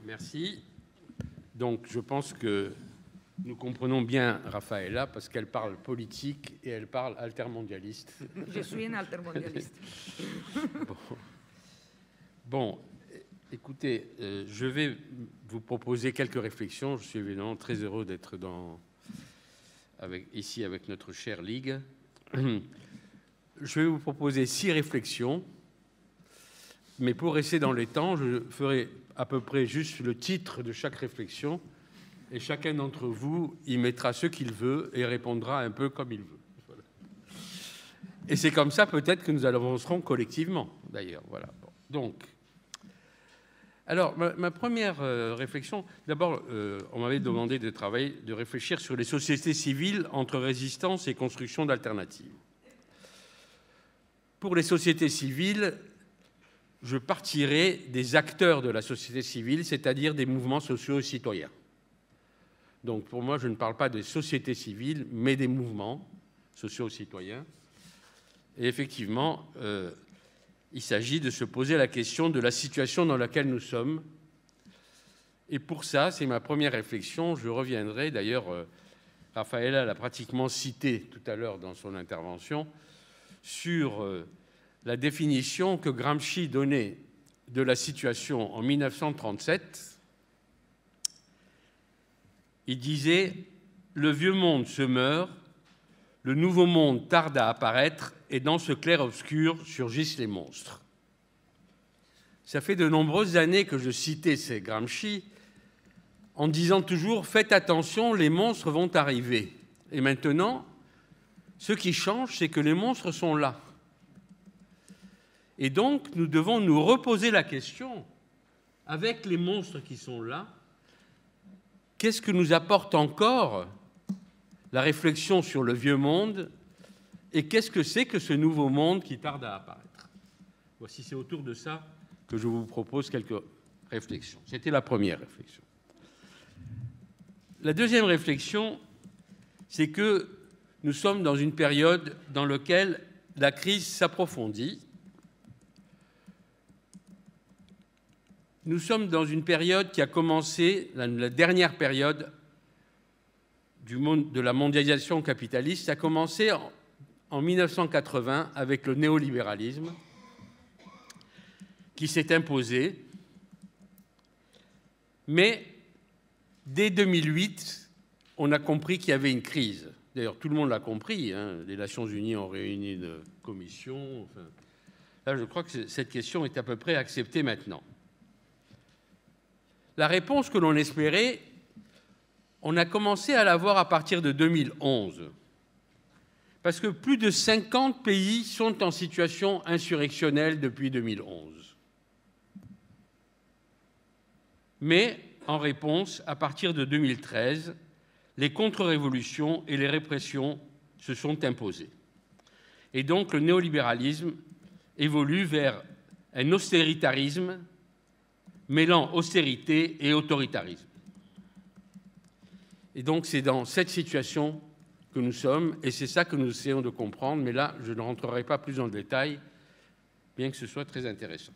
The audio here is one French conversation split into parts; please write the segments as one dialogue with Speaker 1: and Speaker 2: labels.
Speaker 1: Merci. Donc, je pense que nous comprenons bien Raffaella parce qu'elle parle politique et elle parle altermondialiste.
Speaker 2: Je suis un altermondialiste.
Speaker 1: Bon, écoutez, je vais vous proposer quelques réflexions. Je suis évidemment très heureux d'être ici avec notre chère Ligue. Je vais vous proposer 6 réflexions, mais pour rester dans les temps, je ferai à peu près juste le titre de chaque réflexion et chacun d'entre vous y mettra ce qu'il veut et répondra un peu comme il veut. Voilà. Et c'est comme ça peut-être que nous avancerons collectivement, d'ailleurs. Voilà. Bon. Donc, alors, ma première réflexion, d'abord, on m'avait demandé de réfléchir sur les sociétés civiles entre résistance et construction d'alternatives. Pour les sociétés civiles, je partirai des acteurs de la société civile, c'est-à-dire des mouvements sociaux et citoyens. Donc, pour moi, je ne parle pas des sociétés civiles, mais des mouvements sociaux et citoyens. Et effectivement, il s'agit de se poser la question de la situation dans laquelle nous sommes. Et pour ça, c'est ma première réflexion. Je reviendrai, d'ailleurs, Raffaella l'a pratiquement cité tout à l'heure dans son intervention, sur la définition que Gramsci donnait de la situation en 1937. Il disait « Le vieux monde se meurt, le nouveau monde tarde à apparaître et dans ce clair-obscur surgissent les monstres. » Ça fait de nombreuses années que je citais ces Gramsci en disant toujours « Faites attention, les monstres vont arriver. » Et maintenant, ce qui change, c'est que les monstres sont là. Et donc, nous devons nous reposer la question, avec les monstres qui sont là, qu'est-ce que nous apporte encore la réflexion sur le vieux monde et qu'est-ce que c'est que ce nouveau monde qui tarde à apparaître? Voici, c'est autour de ça que je vous propose quelques réflexions. C'était la première réflexion. La deuxième réflexion, c'est que nous sommes dans une période dans laquelle la crise s'approfondit. Nous sommes dans une période qui a commencé, la dernière période de la mondialisation capitaliste, a commencé en 1980 avec le néolibéralisme qui s'est imposé. Mais dès 2008, on a compris qu'il y avait une crise. D'ailleurs, tout le monde l'a compris. Hein. Les Nations Unies ont réuni une commission. Enfin, là, je crois que cette question est à peu près acceptée maintenant. La réponse que l'on espérait, on a commencé à la voir à partir de 2011. Parce que plus de 50 pays sont en situation insurrectionnelle depuis 2011. Mais, en réponse, à partir de 2013, les contre-révolutions et les répressions se sont imposées. Et donc, le néolibéralisme évolue vers un austéritarisme mêlant austérité et autoritarisme. Et donc, c'est dans cette situation que nous sommes, et c'est ça que nous essayons de comprendre, mais là, je ne rentrerai pas plus en détail, bien que ce soit très intéressant.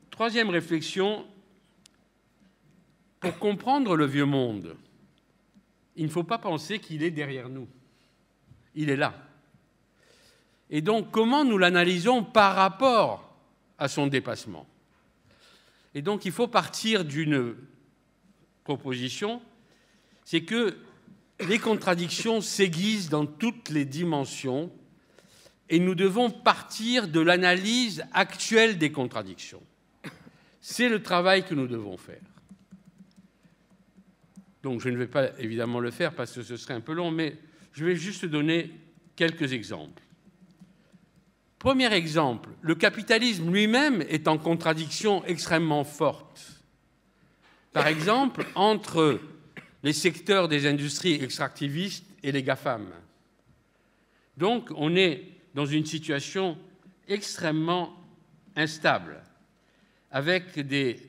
Speaker 1: Troisième réflexion, pour comprendre le vieux monde, il ne faut pas penser qu'il est derrière nous. Il est là. Et donc, comment nous l'analysons par rapport à son dépassement? Et donc, il faut partir d'une proposition, c'est que les contradictions s'aiguisent dans toutes les dimensions et nous devons partir de l'analyse actuelle des contradictions. C'est le travail que nous devons faire. Donc, je ne vais pas évidemment le faire parce que ce serait un peu long, mais je vais juste donner quelques exemples. Premier exemple, le capitalisme lui-même est en contradiction extrêmement forte. Par exemple, entre les secteurs des industries extractivistes et les GAFAM. Donc, on est dans une situation extrêmement instable, avec des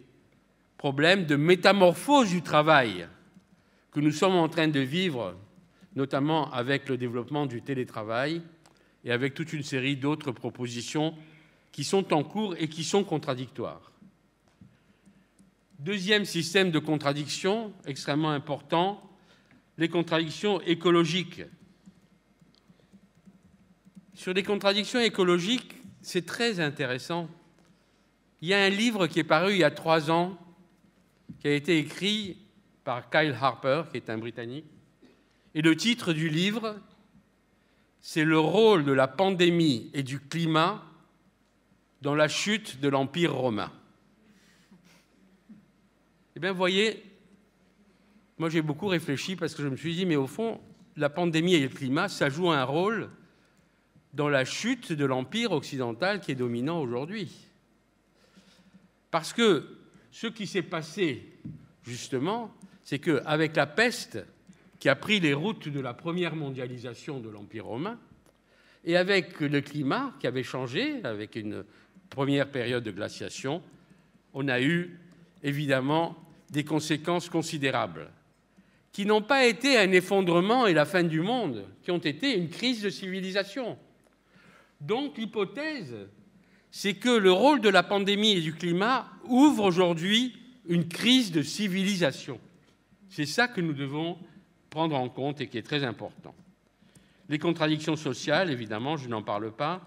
Speaker 1: problèmes de métamorphose du travail que nous sommes en train de vivre, notamment avec le développement du télétravail et avec toute une série d'autres propositions qui sont en cours et qui sont contradictoires. Deuxième système de contradiction extrêmement important, les contradictions écologiques. Sur les contradictions écologiques, c'est très intéressant. Il y a un livre qui est paru il y a 3 ans, qui a été écrit par Kyle Harper, qui est un Britannique. Et le titre du livre, c'est « Le rôle de la pandémie et du climat dans la chute de l'Empire romain ». Eh bien, vous voyez, moi j'ai beaucoup réfléchi parce que je me suis dit, mais au fond, la pandémie et le climat, ça joue un rôle dans la chute de l'Empire occidental qui est dominant aujourd'hui. Parce que ce qui s'est passé, justement, c'est qu'avec la peste qui a pris les routes de la première mondialisation de l'Empire romain, et avec le climat qui avait changé, avec une première période de glaciation, on a eu évidemment des conséquences considérables, qui n'ont pas été un effondrement et la fin du monde, qui ont été une crise de civilisation. Donc l'hypothèse, c'est que le rôle de la pandémie et du climat ouvre aujourd'hui une crise de civilisation. C'est ça que nous devons prendre en compte et qui est très important. Les contradictions sociales, évidemment, je n'en parle pas,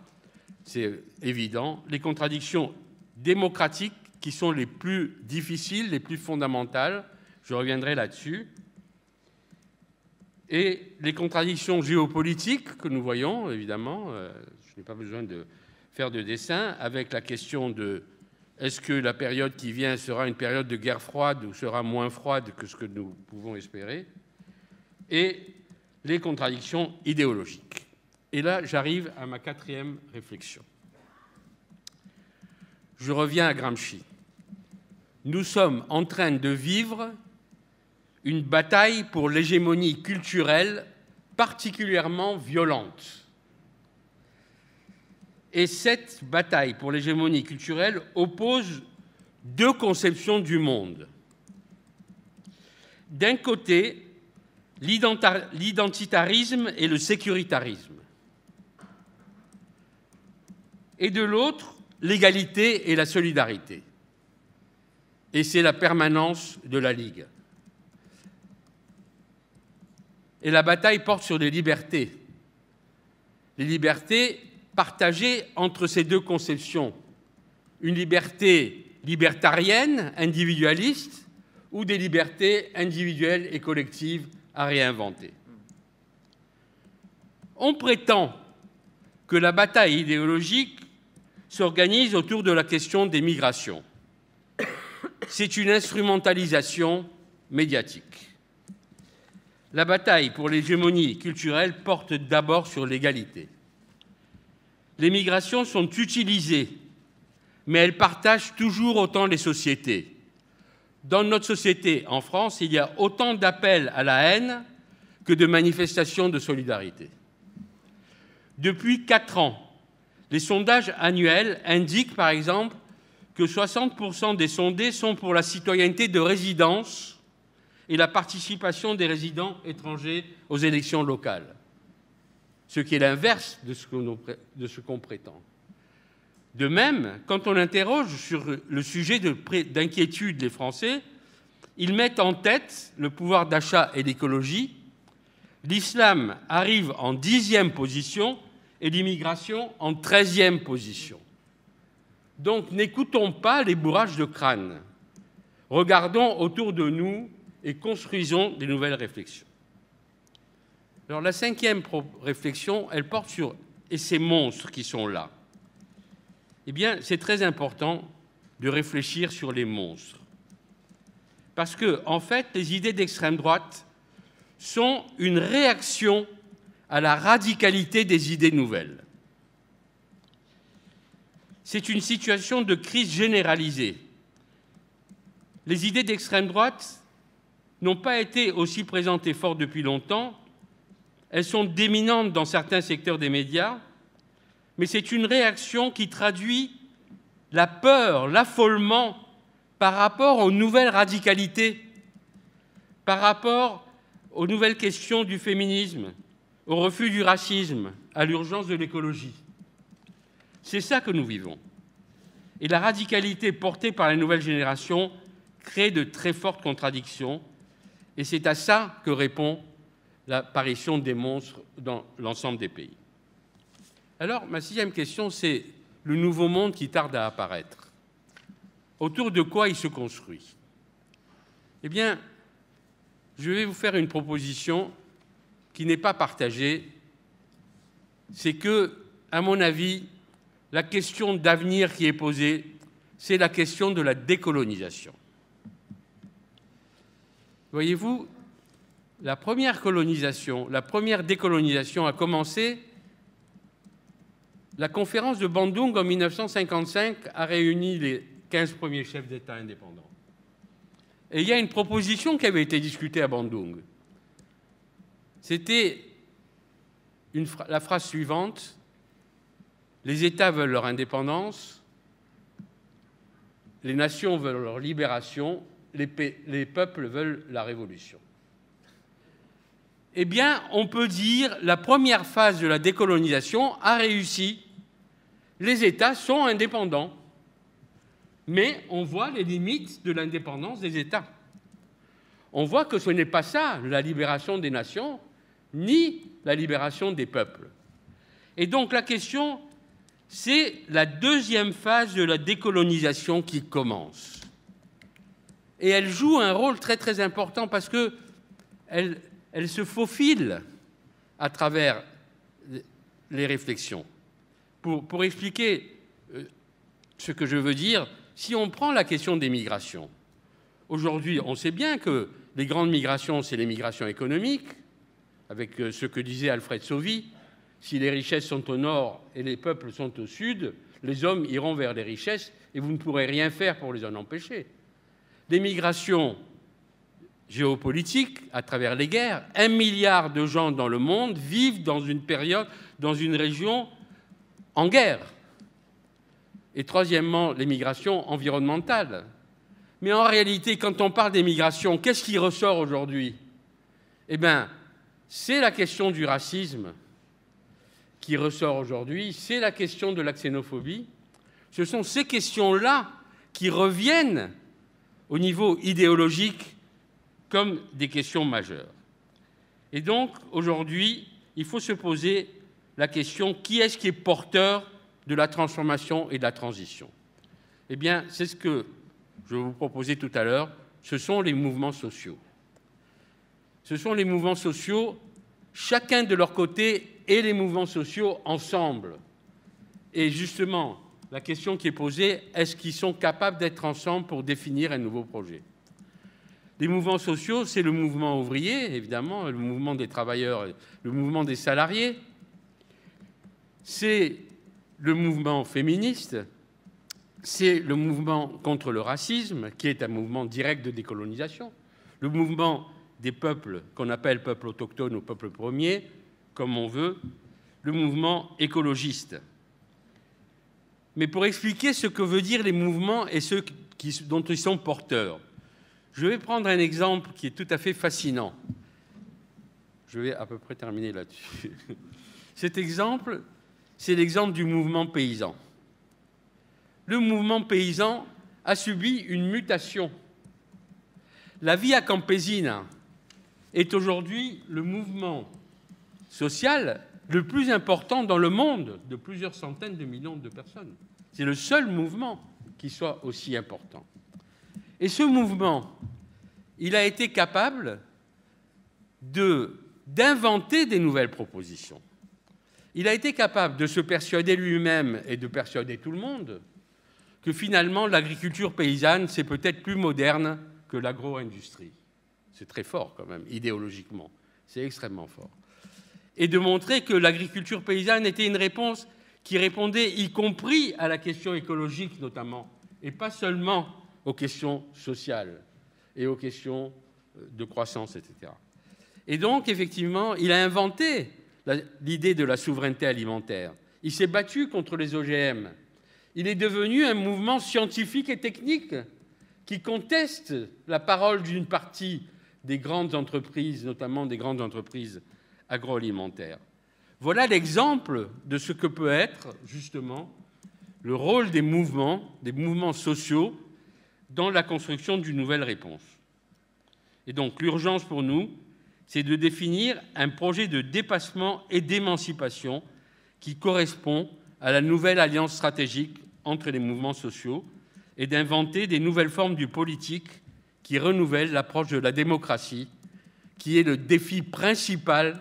Speaker 1: c'est évident. Les contradictions démocratiques qui sont les plus difficiles, les plus fondamentales, je reviendrai là-dessus. Et les contradictions géopolitiques que nous voyons, évidemment, je n'ai pas besoin de faire de dessin, avec la question de est-ce que la période qui vient sera une période de guerre froide ou sera moins froide que ce que nous pouvons espérer, et les contradictions idéologiques. Et là, j'arrive à ma 4e réflexion. Je reviens à Gramsci. Nous sommes en train de vivre une bataille pour l'hégémonie culturelle particulièrement violente. Et cette bataille pour l'hégémonie culturelle oppose 2 conceptions du monde. D'un côté, l'identitarisme et le sécuritarisme. Et de l'autre, l'égalité et la solidarité. Et c'est la permanence de la Ligue. Et la bataille porte sur les libertés. Les libertés partagées entre ces 2 conceptions. Une liberté libertarienne, individualiste, ou des libertés individuelles et collectives à réinventer. On prétend que la bataille idéologique s'organise autour de la question des migrations. C'est une instrumentalisation médiatique. La bataille pour l'hégémonie culturelle porte d'abord sur l'égalité. Les migrations sont utilisées, mais elles partagent toujours autant les sociétés. Dans notre société, en France, il y a autant d'appels à la haine que de manifestations de solidarité. Depuis 4 ans, les sondages annuels indiquent, par exemple, que 60% des sondés sont pour la citoyenneté de résidence et la participation des résidents étrangers aux élections locales, ce qui est l'inverse de ce qu'on prétend. De même, quand on interroge sur le sujet d'inquiétude les Français, ils mettent en tête le pouvoir d'achat et l'écologie. L'islam arrive en 10e position et l'immigration en 13e position. Donc n'écoutons pas les bourrages de crâne. Regardons autour de nous et construisons des nouvelles réflexions. Alors la 5e réflexion, elle porte sur et ces monstres qui sont là. Eh bien, c'est très important de réfléchir sur les monstres. Parce que, en fait, les idées d'extrême droite sont une réaction à la radicalité des idées nouvelles. C'est une situation de crise généralisée. Les idées d'extrême droite n'ont pas été aussi présentes et fortes depuis longtemps. Elles sont dominantes dans certains secteurs des médias, mais c'est une réaction qui traduit la peur, l'affolement par rapport aux nouvelles radicalités, par rapport aux nouvelles questions du féminisme, au refus du racisme, à l'urgence de l'écologie. C'est ça que nous vivons. Et la radicalité portée par la nouvelle génération crée de très fortes contradictions, et c'est à ça que répond l'apparition des monstres dans l'ensemble des pays. Alors, ma 6e question, c'est le nouveau monde qui tarde à apparaître. Autour de quoi il se construit? Eh bien, je vais vous faire une proposition qui n'est pas partagée. C'est que, à mon avis, la question d'avenir qui est posée, c'est la question de la décolonisation. Voyez-vous, la première décolonisation a commencé. La conférence de Bandung en 1955 a réuni les 15 premiers chefs d'État indépendants. Et il y a une proposition qui avait été discutée à Bandung. C'était la phrase suivante: les États veulent leur indépendance, les nations veulent leur libération, les peuples veulent la révolution. Eh bien, on peut dire que la première phase de la décolonisation a réussi. Les États sont indépendants. Mais on voit les limites de l'indépendance des États. On voit que ce n'est pas ça, la libération des nations, ni la libération des peuples. Et donc la question, c'est la 2e phase de la décolonisation qui commence. Et elle joue un rôle très très important parce qu'elle se faufile à travers les réflexions. Pour expliquer ce que je veux dire, si on prend la question des migrations, aujourd'hui, on sait bien que les grandes migrations, c'est les migrations économiques, avec ce que disait Alfred Sauvy: si les richesses sont au nord et les peuples sont au sud, les hommes iront vers les richesses et vous ne pourrez rien faire pour les en empêcher. Des migrations géopolitiques, à travers les guerres, 1 milliard de gens dans le monde vivent dans une période, dans une région en guerre. Et troisièmement, les migrations environnementales. Mais en réalité, quand on parle des migrations, qu'est-ce qui ressort aujourd'hui? Eh bien, c'est la question du racisme qui ressort aujourd'hui, c'est la question de la xénophobie. Ce sont ces questions-là qui reviennent au niveau idéologique comme des questions majeures. Et donc, aujourd'hui, il faut se poser la question: qui est-ce qui est porteur de la transformation et de la transition? Eh bien, c'est ce que je vous proposais tout à l'heure, ce sont les mouvements sociaux. Ce sont les mouvements sociaux, chacun de leur côté, et les mouvements sociaux ensemble. Et justement, la question qui est posée, est-ce qu'ils sont capables d'être ensemble pour définir un nouveau projet? Les mouvements sociaux, c'est le mouvement ouvrier, évidemment, le mouvement des travailleurs, le mouvement des salariés, c'est le mouvement féministe, c'est le mouvement contre le racisme, qui est un mouvement direct de décolonisation, le mouvement des peuples qu'on appelle peuples autochtones ou peuples premiers, comme on veut, le mouvement écologiste. Mais pour expliquer ce que veulent dire les mouvements et ceux dont ils sont porteurs, je vais prendre un exemple qui est tout à fait fascinant. Je vais à peu près terminer là-dessus. Cet exemple, c'est l'exemple du mouvement paysan. Le mouvement paysan a subi une mutation. La Via Campesina est aujourd'hui le mouvement social le plus important dans le monde, de plusieurs centaines de millions de personnes. C'est le seul mouvement qui soit aussi important. Et ce mouvement, il a été capable d'inventer des nouvelles propositions. Il a été capable de se persuader lui-même et de persuader tout le monde que finalement l'agriculture paysanne, c'est peut-être plus moderne que l'agro-industrie. C'est très fort quand même, idéologiquement. C'est extrêmement fort. Et de montrer que l'agriculture paysanne était une réponse qui répondait y compris à la question écologique notamment, et pas seulement aux questions sociales et aux questions de croissance, etc. Et donc, effectivement, il a inventé l'idée de la souveraineté alimentaire. Il s'est battu contre les OGM. Il est devenu un mouvement scientifique et technique qui conteste la parole d'une partie des grandes entreprises, notamment des grandes entreprises agroalimentaires. Voilà l'exemple de ce que peut être justement le rôle des mouvements sociaux dans la construction d'une nouvelle réponse. Et donc l'urgence pour nous, c'est de définir un projet de dépassement et d'émancipation qui correspond à la nouvelle alliance stratégique entre les mouvements sociaux et d'inventer des nouvelles formes du politique qui renouvellent l'approche de la démocratie, qui est le défi principal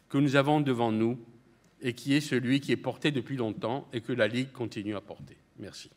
Speaker 1: que nous avons devant nous et qui est celui qui est porté depuis longtemps et que la Ligue continue à porter. Merci.